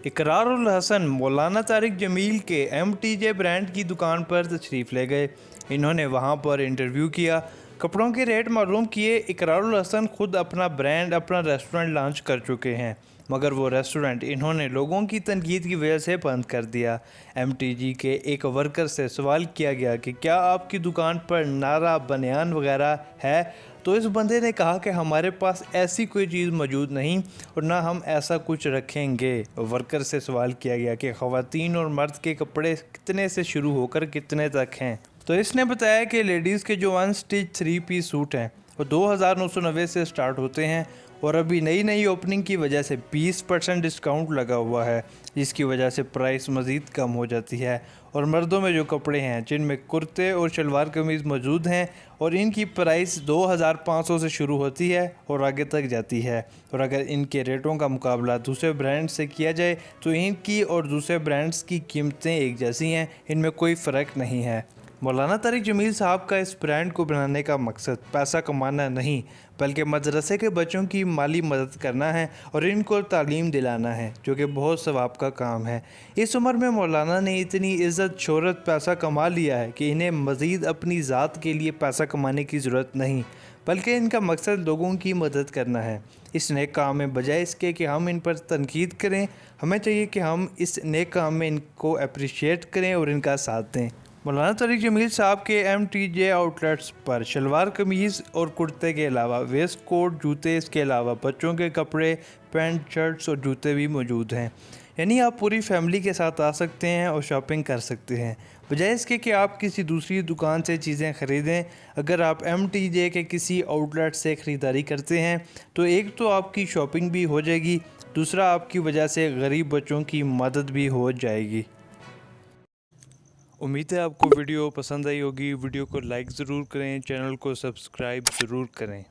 इकरारुल हसन मौलाना तारिक जमील के MTJ brand की दुकान पर तशरीफ़ ले गए। इन्होंने वहां पर इंटरव्यू किया, कपड़ों के रेट मालूम किए। इकरारुल हसन खुद अपना ब्रांड, अपना रेस्टोरेंट लॉन्च कर चुके हैं, मगर वो रेस्टोरेंट इन्होंने लोगों की तनकीद की वजह से बंद कर दिया। MTG के एक वर्कर से सवाल किया गया कि क्या आपकी दुकान पर नारा, बनियान वगैरह है, तो इस बंदे ने कहा कि हमारे पास ऐसी कोई चीज़ मौजूद नहीं और ना हम ऐसा कुछ रखेंगे। वर्कर से सवाल किया गया कि ख़वातीन और मर्द के कपड़े कितने से शुरू होकर कितने तक हैं, तो इसने बताया कि लेडीज़ के जो अनस्टिच 3 पीस सूट हैं वो 2990 से स्टार्ट होते हैं और अभी नई ओपनिंग की वजह से 20% डिस्काउंट लगा हुआ है, जिसकी वजह से प्राइस मज़ीद कम हो जाती है। और मर्दों में जो कपड़े हैं जिनमें कुर्ते और शलवार कमीज़ मौजूद हैं और इनकी प्राइस 2500 से शुरू होती है और आगे तक जाती है। और अगर इनके रेटों का मुकाबला दूसरे ब्रांड से किया जाए तो इनकी और दूसरे ब्रांड्स की कीमतें एक जैसी हैं, इनमें कोई फ़र्क नहीं है। मौलाना तारिक जमील साहब का इस ब्रांड को बनाने का मकसद पैसा कमाना नहीं, बल्कि मदरसे के बच्चों की माली मदद करना है और इनको तालीम दिलाना है, जो कि बहुत सवाब का काम है। इस उम्र में मौलाना ने इतनी इज़्ज़त, शोहरत, पैसा कमा लिया है कि इन्हें मज़ीद अपनी ज़ात के लिए पैसा कमाने की ज़रूरत नहीं, बल्कि इनका मकसद लोगों की मदद करना है। इस नेक काम में बजाय इसके कि हम इन पर तनकीद करें, हमें चाहिए कि हम इस नेक काम में इनको अप्रिशिएट करें और इनका साथ दें। मौलाना तारिक जमील साहब के MTJ आउटलेट्स पर शलवार कमीज़ और कुर्ते के अलावा वेस्ट कोट, जूते, इसके अलावा बच्चों के कपड़े, पैंट, शर्ट्स और जूते भी मौजूद हैं। यानी आप पूरी फैमिली के साथ आ सकते हैं और शॉपिंग कर सकते हैं, बजाय इसके कि आप किसी दूसरी दुकान से चीज़ें ख़रीदें। अगर आप MTJ के किसी आउटलेट से ख़रीदारी करते हैं तो एक तो आपकी शॉपिंग भी हो जाएगी, दूसरा आपकी वजह से गरीब बच्चों की मदद भी हो जाएगी। उम्मीद है आपको वीडियो पसंद आई होगी। वीडियो को लाइक ज़रूर करें, चैनल को सब्सक्राइब ज़रूर करें।